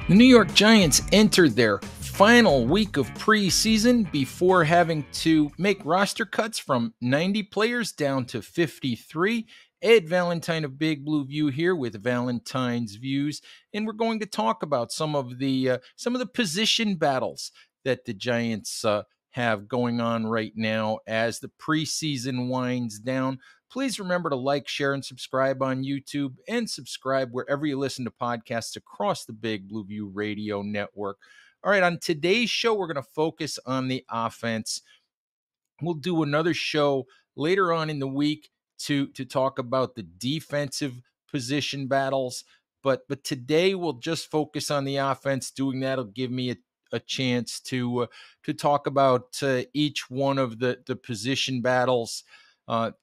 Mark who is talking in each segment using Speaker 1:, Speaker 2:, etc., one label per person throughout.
Speaker 1: The New York Giants entered their final week of preseason before having to make roster cuts from 90 players down to 53. Ed Valentine of Big Blue View here with Valentine's Views, and we're going to talk about some of the position battles that the Giants have going on right now as the preseason winds down. Please remember to like, share, and subscribe on YouTube, and subscribe wherever you listen to podcasts across the Big Blue View Radio Network. All right, on today's show, we're going to focus on the offense. We'll do another show later on in the week to talk about the defensive position battles. But today we'll just focus on the offense. Doing that will give me a chance to talk about each one of the position battles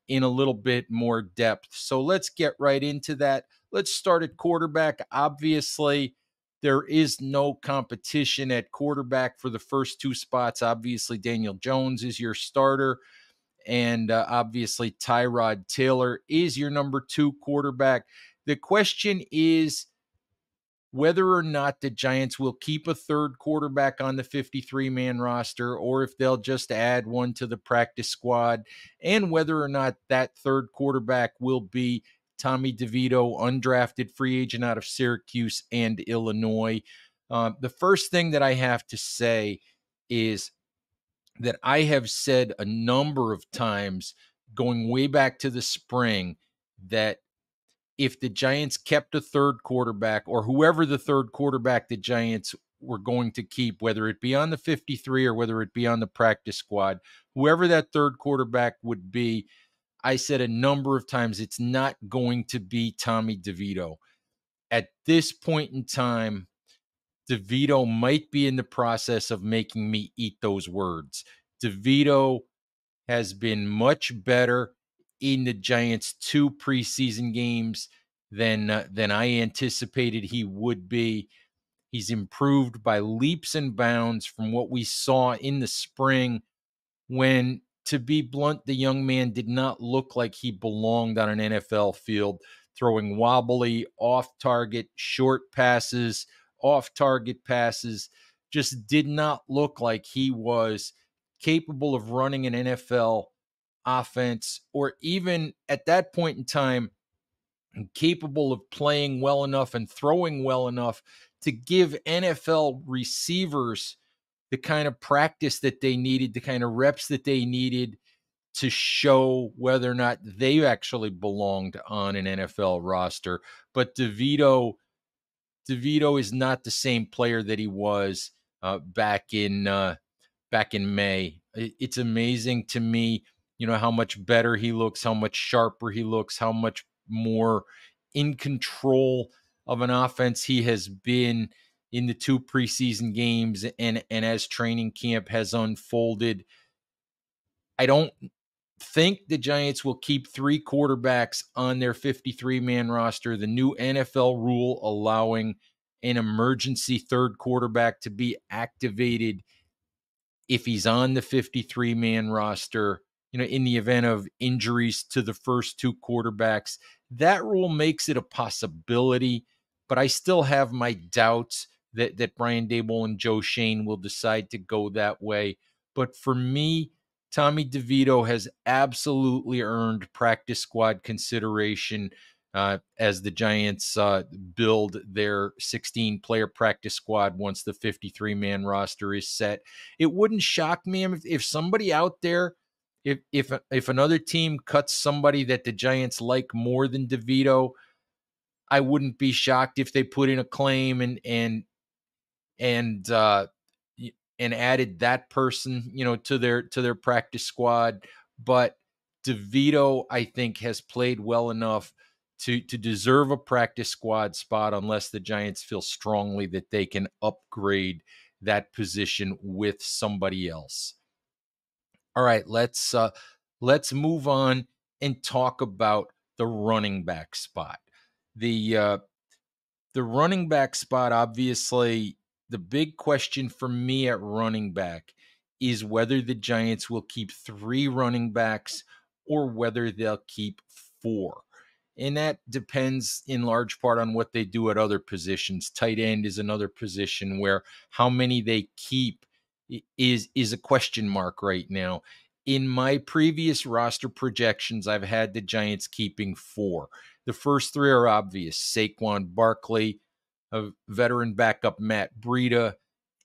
Speaker 1: in a little bit more depth. So let's get right into that. Let's start at quarterback. Obviously, there is no competition at quarterback for the first two spots. Obviously, Daniel Jones is your starter, and obviously Tyrod Taylor is your number two quarterback. The question is whether or not the Giants will keep a third quarterback on the 53-man roster, or if they'll just add one to the practice squad, and whether or not that third quarterback will be Tommy DeVito, undrafted free agent out of Syracuse and Illinois. The first thing that I have to say is that I have said a number of times, going way back to the spring, that if the Giants kept a third quarterback, or whoever the third quarterback the Giants were going to keep, whether it be on the 53 or whether it be on the practice squad, whoever that third quarterback would be, I said a number of times, it's not going to be Tommy DeVito. At this point in time, DeVito might be in the process of making me eat those words. DeVito has been much better in the Giants' two preseason games than I anticipated he would be. He's improved by leaps and bounds from what we saw in the spring when, to be blunt, the young man did not look like he belonged on an NFL field, throwing wobbly, off-target, short passes, off-target passes. Just did not look like he was capable of running an NFL offense, or even at that point in time, capable of playing well enough and throwing well enough to give NFL receivers the kind of practice that they needed, the kind of reps that they needed to show whether or not they actually belonged on an NFL roster. But DeVito is not the same player that he was back in May. It's amazing to me, how much better he looks, how much sharper he looks, how much more in control of an offense he has been in the two preseason games, and as training camp has unfolded. I don't think the Giants will keep three quarterbacks on their 53-man roster. The new NFL rule allowing an emergency third quarterback to be activated if he's on the 53-man roster, in the event of injuries to the first two quarterbacks. That rule makes it a possibility, but I still have my doubts that Brian Daboll and Joe Schoen will decide to go that way. But for me, Tommy DeVito has absolutely earned practice squad consideration as the Giants build their 16-player practice squad once the 53-man roster is set. It wouldn't shock me if somebody out there, if another team cuts somebody that the Giants like more than DeVito, I wouldn't be shocked if they put in a claim and added that person, to their practice squad. But DeVito, I think, has played well enough to deserve a practice squad spot, unless the Giants feel strongly that they can upgrade that position with somebody else. All right, let's move on and talk about the running back spot. The running back spot, obviously, the big question for me at running back is whether the Giants will keep three running backs or whether they'll keep four. And that depends in large part on what they do at other positions. Tight end is another position where how many they keep is a question mark right now. In my previous roster projections, I've had the Giants keeping 4. The first 3 are obvious: Saquon Barkley, a veteran backup Matt Breida,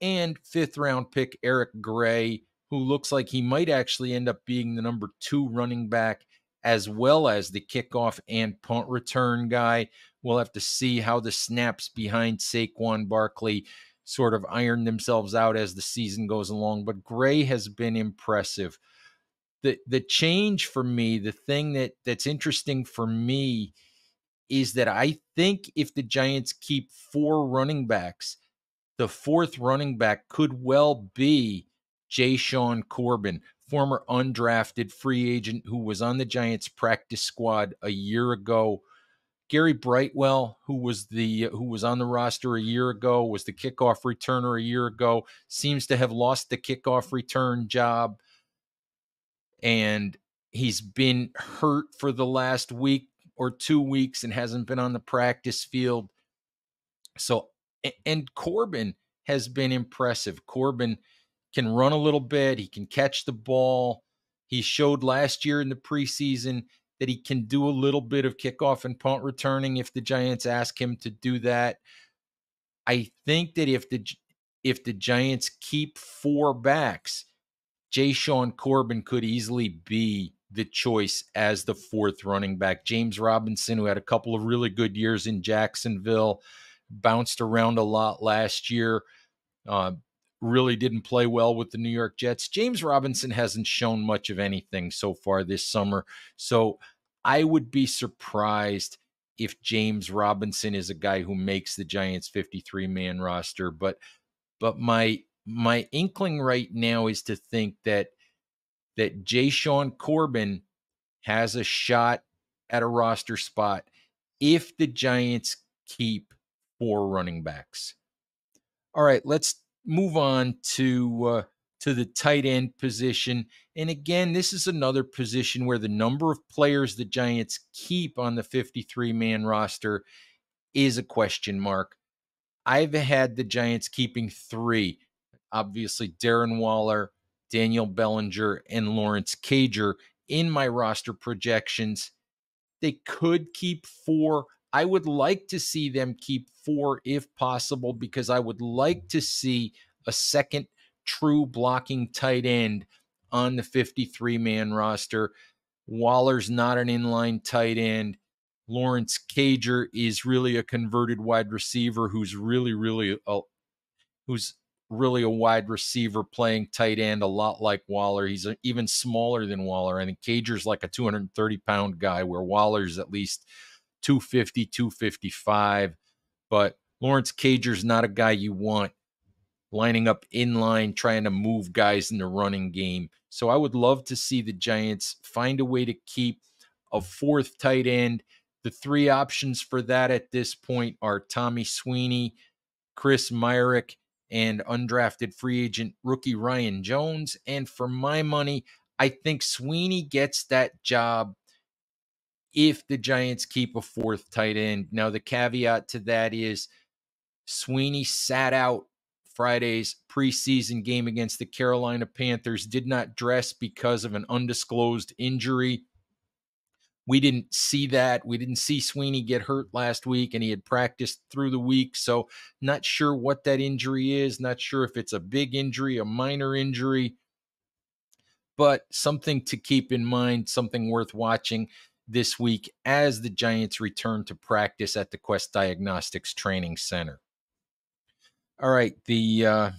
Speaker 1: and 5th round pick Eric Gray, who looks like he might actually end up being the number 2 running back, as well as the kickoff and punt return guy. We'll have to see how the snaps behind Saquon Barkley sort of iron themselves out as the season goes along. But Gray has been impressive. The change for me, the thing that's interesting for me, is that I think if the Giants keep 4 running backs, the 4th running back could well be Sean Corbin, former undrafted free agent who was on the Giants practice squad a year ago. Gary Brightwell, who was on the roster a year ago, was the kickoff returner a year ago, seems to have lost the kickoff return job, and he's been hurt for the last week or 2 weeks and hasn't been on the practice field. So, and Corbin has been impressive. Corbin can run a little bit. He can catch the ball. He showed last year in the preseason that he can do a little bit of kickoff and punt returning if the Giants ask him to do that. I think that if the Giants keep 4 backs, Sean Corbin could easily be the choice as the 4th running back. James Robinson, who had a couple of really good years in Jacksonville, bounced around a lot last year, really didn't play well with the New York Jets. James Robinson hasn't shown much of anything so far this summer. So I would be surprised if James Robinson is a guy who makes the Giants 53-man roster. But my inkling right now is to think that Sean Corbin has a shot at a roster spot if the Giants keep 4 running backs. All right, let's move on to the tight end position. And again, this is another position where the number of players the Giants keep on the 53-man roster is a question mark. I've had the Giants keeping 3. Obviously, Darren Waller, Daniel Bellinger, and Lawrence Cager in my roster projections. They could keep 4. I would like to see them keep 4 if possible, because I would like to see a second true blocking tight end on the 53-man roster. Waller's not an inline tight end. Lawrence Cager is really a converted wide receiver who's really a wide receiver playing tight end, a lot like Waller. He's even smaller than Waller. I think Cager's like a 230-pound guy, where Waller's at least 250, 255. But Lawrence Cager's not a guy you want lining up in line, trying to move guys in the running game. So I would love to see the Giants find a way to keep a 4th tight end. The 3 options for that at this point are Tommy Sweeney, Chris Myrick, and undrafted free agent rookie Ryan Jones. And for my money, I think Sweeney gets that job if the Giants keep a 4th tight end. Now, the caveat to that is Sweeney sat out Friday's preseason game against the Carolina Panthers, did not dress because of an undisclosed injury. We didn't see that. We didn't see Sweeney get hurt last week, and he had practiced through the week. So not sure what that injury is. Not sure if it's a big injury, a minor injury, but something to keep in mind, something worth watching this week as the Giants return to practice at the Quest Diagnostics Training Center. All right, the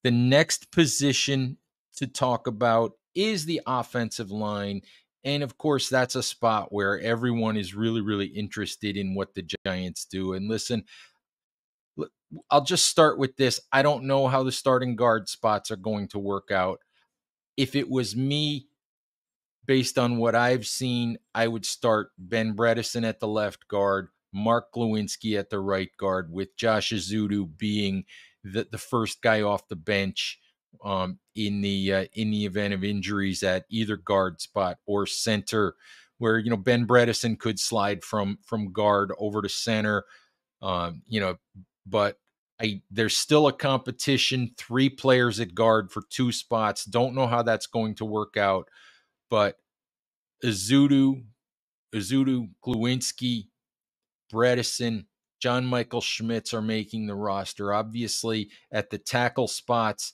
Speaker 1: next position to talk about is the offensive line. And of course, that's a spot where everyone is really interested in what the Giants do. And listen, I'll just start with this. I don't know how the starting guard spots are going to work out. If it was me, based on what I've seen, I would start Ben Bredesen at the left guard, Mark Glowinski at the right guard, with Josh Azudu being the first guy off the bench in the event of injuries at either guard spot or center, where, Ben Bredesen could slide from guard over to center, but there's still a competition, 3 players at guard for 2 spots. Don't know how that's going to work out, but Azudu, Glowinski, Bredesen, John Michael Schmitz are making the roster. Obviously, at the tackle spots,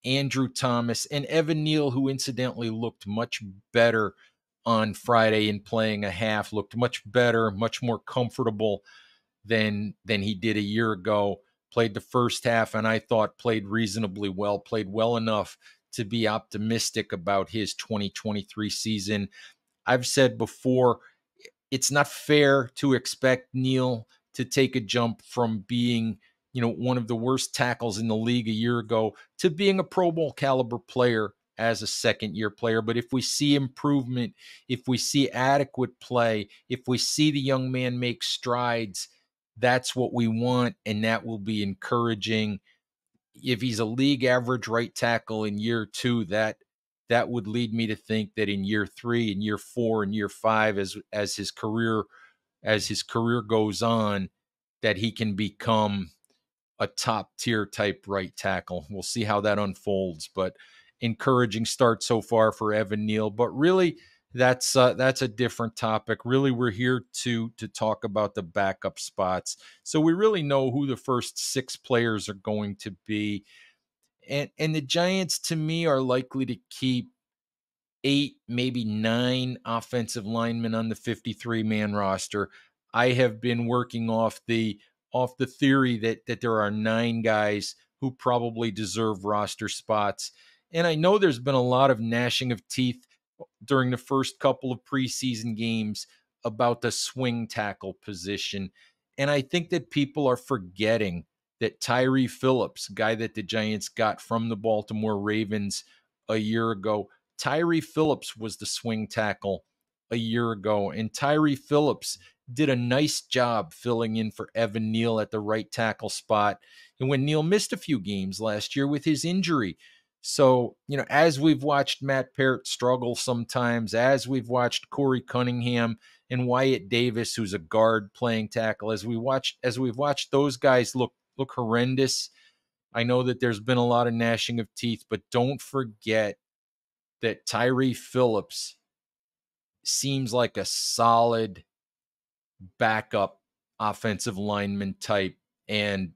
Speaker 1: Andrew Thomas and Evan Neal, who incidentally looked much better on Friday in playing a half, looked much better, much more comfortable than he did a year ago. Played the first half, and I thought played reasonably well, played well enough to be optimistic about his 2023 season. I've said before, it's not fair to expect Neal to take a jump from being, one of the worst tackles in the league a year ago to being a Pro Bowl caliber player as a second-year player. But if we see improvement, if we see adequate play, if we see the young man make strides, that's what we want, and that will be encouraging. If he's a league average right tackle in year 2, that would lead me to think that in year 3, in year 4, and year 5, as his career goes on, that he can become a top tier type right tackle. We'll see how that unfolds, but encouraging start so far for Evan Neal. But really, that's a different topic. Really, we're here to talk about the backup spots, so we really know who the first 6 players are going to be. And the Giants, to me, are likely to keep 8, maybe 9 offensive linemen on the 53-man roster. I have been working off the theory that there are 9 guys who probably deserve roster spots. And I know there's been a lot of gnashing of teeth during the first couple of preseason games about the swing tackle position. And I think that people are forgetting that Tyree Phillips, guy that the Giants got from the Baltimore Ravens a year ago, Tyree Phillips was the swing tackle a year ago, and Tyree Phillips did a nice job filling in for Evan Neal at the right tackle spot, and when Neal missed a few games last year with his injury. So, as we've watched Matt Parrott struggle sometimes, as we've watched Corey Cunningham and Wyatt Davis, who's a guard playing tackle, as we've watched those guys look horrendous. I know that there's been a lot of gnashing of teeth, but don't forget that Tyree Phillips seems like a solid backup offensive lineman type. And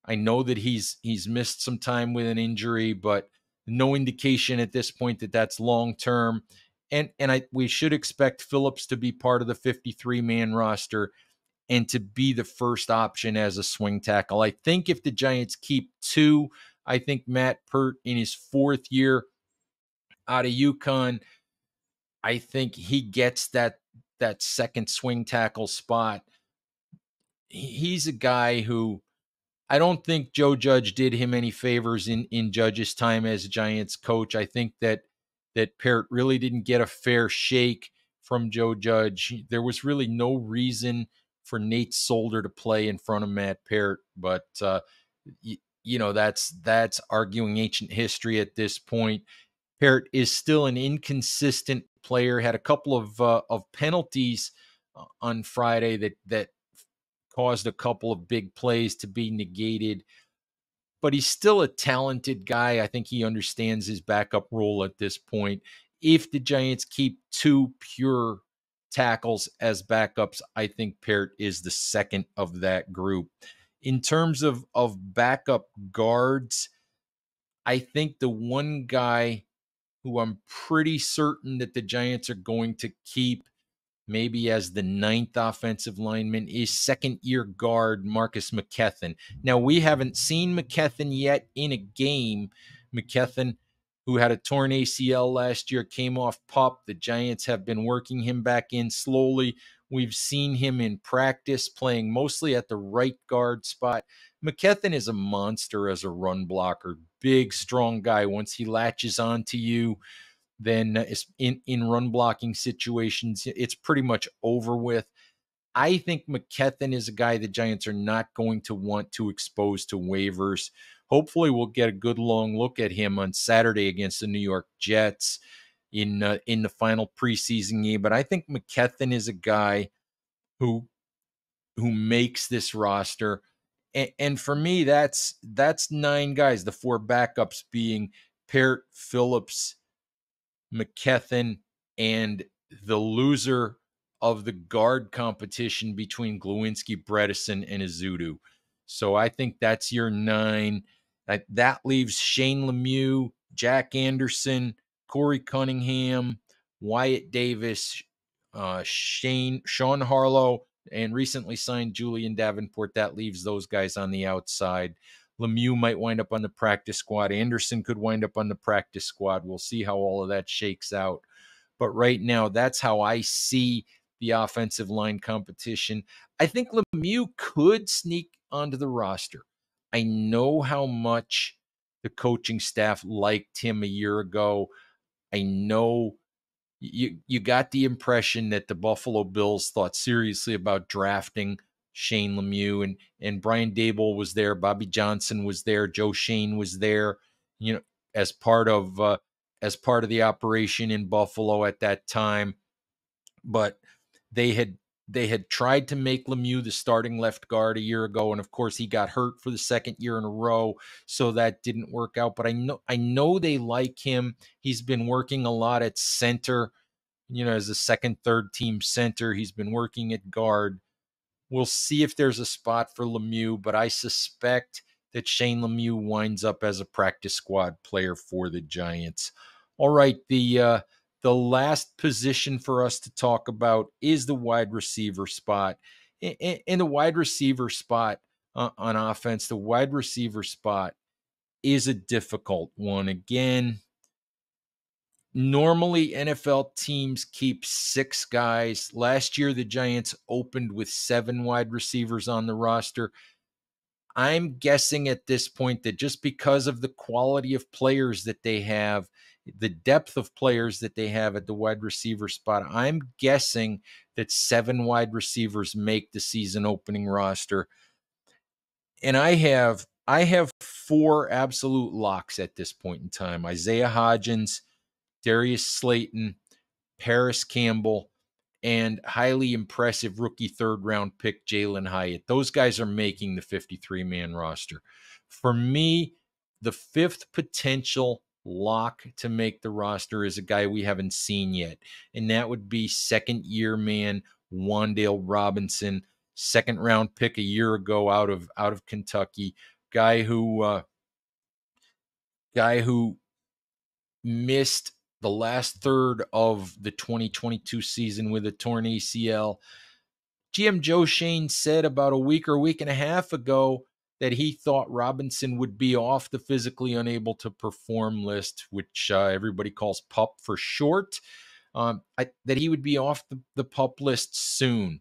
Speaker 1: I know that he's missed some time with an injury, but no indication at this point that that's long-term. And we should expect Phillips to be part of the 53-man roster and to be the first option as a swing tackle. I think if the Giants keep 2, I think Matt Pert in his 4th year out of UConn, I think he gets that second swing tackle spot. He's a guy who I don't think Joe Judge did him any favors in Judge's time as a Giants coach. I think that Parrott really didn't get a fair shake from Joe Judge. There was really no reason for Nate Solder to play in front of Matt Parrott, but that's arguing ancient history at this point. Parrott is still an inconsistent player. Had a couple of penalties on Friday that caused a couple of big plays to be negated. But he's still a talented guy. I think he understands his backup role at this point. If the Giants keep 2 pure tackles as backups, I think Parrott is the second of that group. In terms of backup guards, I think the one guy who I'm pretty certain that the Giants are going to keep maybe as the 9th offensive lineman is second-year guard Marcus McKethan. Now, we haven't seen McKethan yet in a game. McKethan, who had a torn ACL last year, came off PUP. The Giants have been working him back in slowly. We've seen him in practice playing mostly at the right guard spot. McKethan is a monster as a run blocker. Big, strong guy. Once he latches onto you, then in run blocking situations, it's pretty much over with. I think McKethan is a guy the Giants are not going to want to expose to waivers. Hopefully we'll get a good long look at him on Saturday against the New York Jets. in the final preseason game. But I think McKethan is a guy who makes this roster. And for me, that's 9 guys, the 4 backups being Peart, Phillips, McKethan, and the loser of the guard competition between Glowinski, Bredesen, and Azudu. So I think that's your 9. That leaves Shane Lemieux, Jack Anderson, Corey Cunningham, Wyatt Davis, Sean Harlow, and recently signed Julian Davenport. That leaves those guys on the outside. Lemieux might wind up on the practice squad. Anderson could wind up on the practice squad. We'll see how all of that shakes out. But right now, that's how I see the offensive line competition. I think Lemieux could sneak onto the roster. I know how much the coaching staff liked him a year ago. I know you got the impression that the Buffalo Bills thought seriously about drafting Shane Lemieux, and Brian Daboll was there, Bobby Johnson was there, Joe Shane was there, as part of the operation in Buffalo at that time. But they had tried to make Lemieux the starting left guard a year ago, and of course he got hurt for the second year in a row, so that didn't work out. But I know they like him. He's been working a lot at center, as a second, third team center. He's been working at guard. We'll see if there's a spot for Lemieux, but I suspect that Shane Lemieux winds up as a practice squad player for the Giants. All right, the last position for us to talk about is the wide receiver spot. In the wide receiver spot on offense, the wide receiver spot is a difficult one. Again, normally NFL teams keep 6 guys. Last year, the Giants opened with 7 wide receivers on the roster. I'm guessing at this point that just because of the quality of players that they have, the depth of players that they have at the wide receiver spot, I'm guessing that 7 wide receivers make the season opening roster. And I have 4 absolute locks at this point in time. Isaiah Hodgins, Darius Slayton, Paris Campbell, and highly impressive rookie 3rd-round pick Jalen Hyatt. Those guys are making the 53-man roster. For me, the 5th potential lock to make the roster is a guy we haven't seen yet, and that would be second-year man Wan'Dale Robinson, 2nd-round pick a year ago out of Kentucky, guy who missed the last third of the 2022 season with a torn ACL. GM Joe Shane said about a week and a half ago that he thought Robinson would be off the physically unable to perform list, which everybody calls PUP for short, that he would be off the PUP list soon.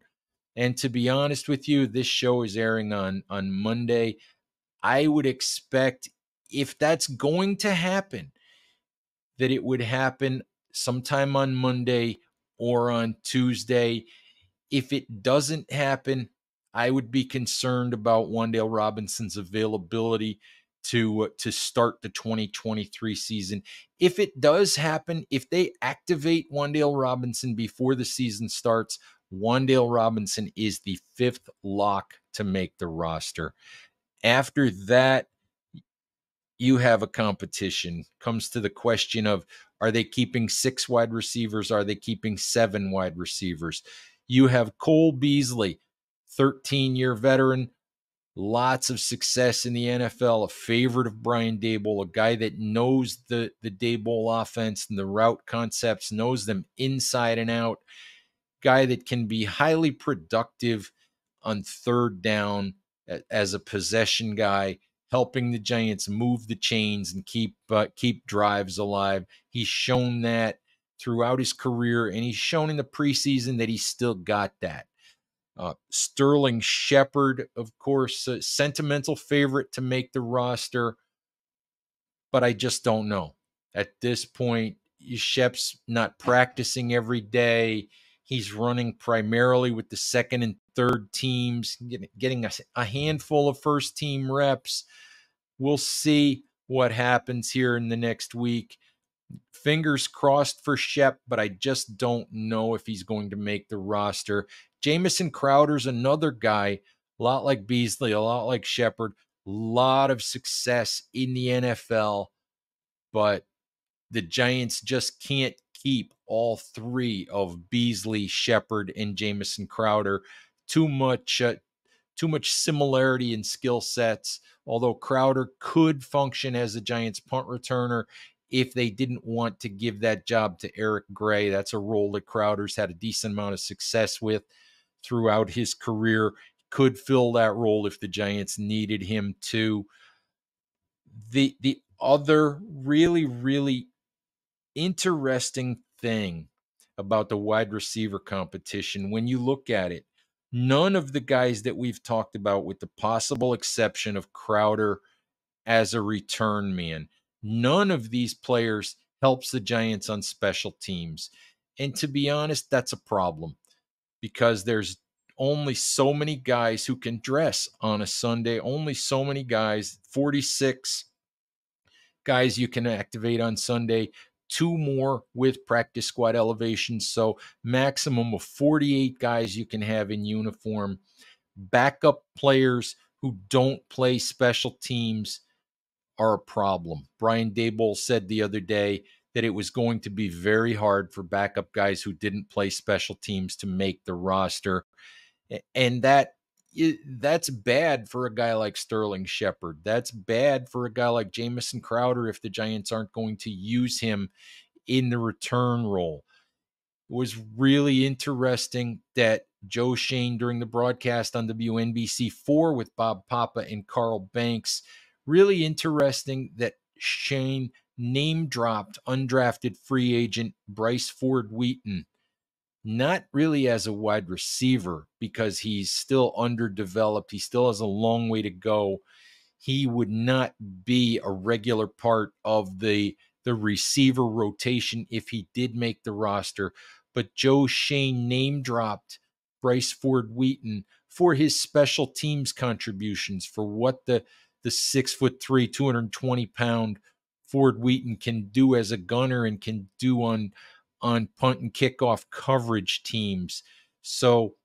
Speaker 1: And to be honest with you, this show is airing on Monday. I would expect, if that's going to happen, that it would happen sometime on Monday or on Tuesday. If it doesn't happen, I would be concerned about Wan'Dale Robinson's availability to start the 2023 season. If it does happen, if they activate Wan'Dale Robinson before the season starts, Wan'Dale Robinson is the 5th lock to make the roster. After that, you have a competition. Comes to the question of, are they keeping 6 wide receivers? Are they keeping 7 wide receivers? You have Cole Beasley, 13-year veteran, lots of success in the NFL, a favorite of Brian Daboll, a guy that knows the Daboll offense and the route concepts, knows them inside and out, guy that can be highly productive on 3rd down as a possession guy, helping the Giants move the chains and keep drives alive. He's shown that throughout his career, and he's shown in the preseason that he's still got that. Sterling Shepard, of course, a sentimental favorite to make the roster, but I just don't know. At this point, Shep's not practicing every day. He's running primarily with the 2nd and 3rd teams, getting a handful of 1st-team reps. We'll see what happens here in the next week. Fingers crossed for Shep, but I just don't know if he's going to make the roster. Jamison Crowder's another guy, a lot like Beasley, a lot like Shepard, a lot of success in the NFL, but the Giants just can't keep all three of Beasley, Shepard, and Jamison Crowder. Too much similarity in skill sets, although Crowder could function as a Giants punt returner if they didn't want to give that job to Eric Gray. That's a role that Crowder's had a decent amount of success with throughout his career. Could fill that role if the Giants needed him to. The other really interesting thing about the wide receiver competition, when you look at it, none of the guys that we've talked about, with the possible exception of Crowder as a return man, none of these players helps the Giants on special teams. And to be honest, that's a problem because there's only so many guys who can dress on a Sunday, only so many guys, 46 guys you can activate on Sunday, 2 more with practice squad elevations. So maximum of 48 guys you can have in uniform. Backup players who don't play special teams are a problem. Brian Daboll said the other day that it was going to be very hard for backup guys who didn't play special teams to make the roster. And that's bad for a guy like Sterling Shepard. That's bad for a guy like Jamison Crowder if the Giants aren't going to use him in the return role. It was really interesting that Joe Shane, during the broadcast on WNBC4 with Bob Papa and Carl Banks, really interesting that Shane name dropped undrafted free agent Bryce Ford Wheaton, not really as a wide receiver because he's still underdeveloped. He still has a long way to go. He would not be a regular part of the receiver rotation if he did make the roster. But Joe Shane name dropped Bryce Ford Wheaton for his special teams contributions, for what the 6'3", 220-pound Ford Wheaton can do as a gunner and can do on punt and kickoff coverage teams. So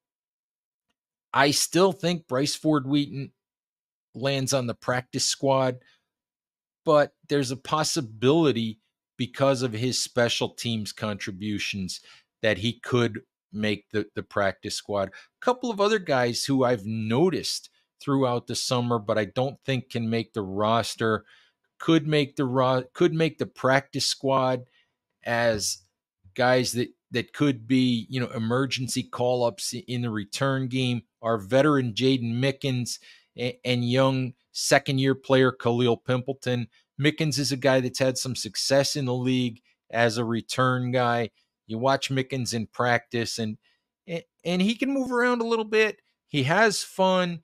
Speaker 1: I still think Bryce Ford Wheaton lands on the practice squad, but there's a possibility because of his special teams contributions that he could make the practice squad. A couple of other guys who I've noticed throughout the summer, but I don't think can make the roster, could make the practice squad as guys that could be, emergency call-ups in the return game, are veteran Jaden Mickens and young second-year player Khalil Pimpleton. Mickens is a guy that's had some success in the league as a return guy. You watch Mickens in practice, and he can move around a little bit. He has fun.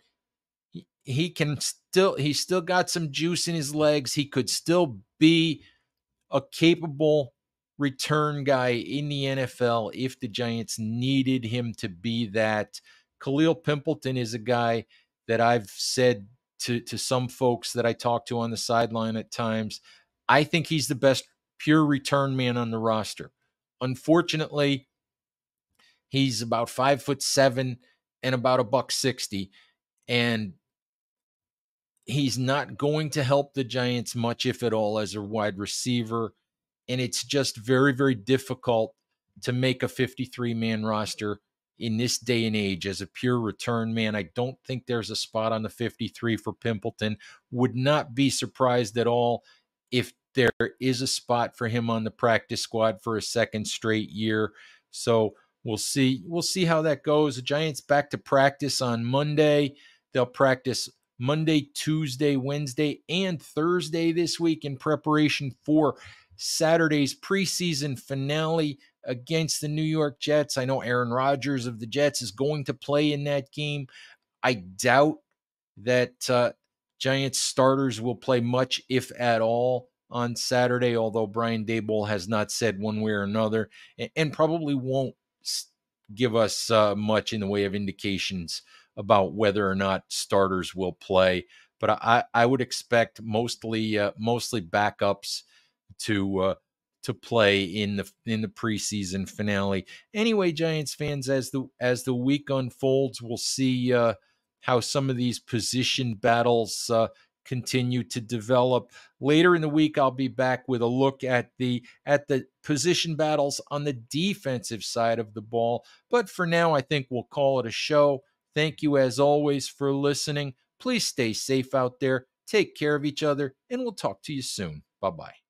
Speaker 1: He's still got some juice in his legs. He could still be a capable return guy in the NFL if the Giants needed him to be that. Khalil Pimpleton is a guy that I've said to some folks that I talk to on the sideline at times, I think he's the best pure return man on the roster. Unfortunately, he's about 5'7" and about $160, and he's not going to help the Giants much, if at all, as a wide receiver. And it's just very difficult to make a 53-man roster in this day and age as a pure return man. I don't think there's a spot on the 53 for Pimpleton. Would not be surprised at all if there is a spot for him on the practice squad for a second straight year. So we'll see. We'll see how that goes. The Giants back to practice on Monday. They'll practice Monday, Tuesday, Wednesday, and Thursday this week in preparation for Saturday's preseason finale against the New York Jets. I know Aaron Rodgers of the Jets is going to play in that game. I doubt that Giants starters will play much, if at all, on Saturday, although Brian Daboll has not said one way or another, and probably won't give us much in the way of indications about whether or not starters will play. But I would expect mostly backups to to play in the preseason finale. Anyway, Giants fans, as the week unfolds, we'll see how some of these position battles continue to develop. Later in the week, I'll be back with a look at the position battles on the defensive side of the ball. But for now, I think we'll call it a show. Thank you, as always, for listening. Please stay safe out there. Take care of each other, and we'll talk to you soon. Bye-bye.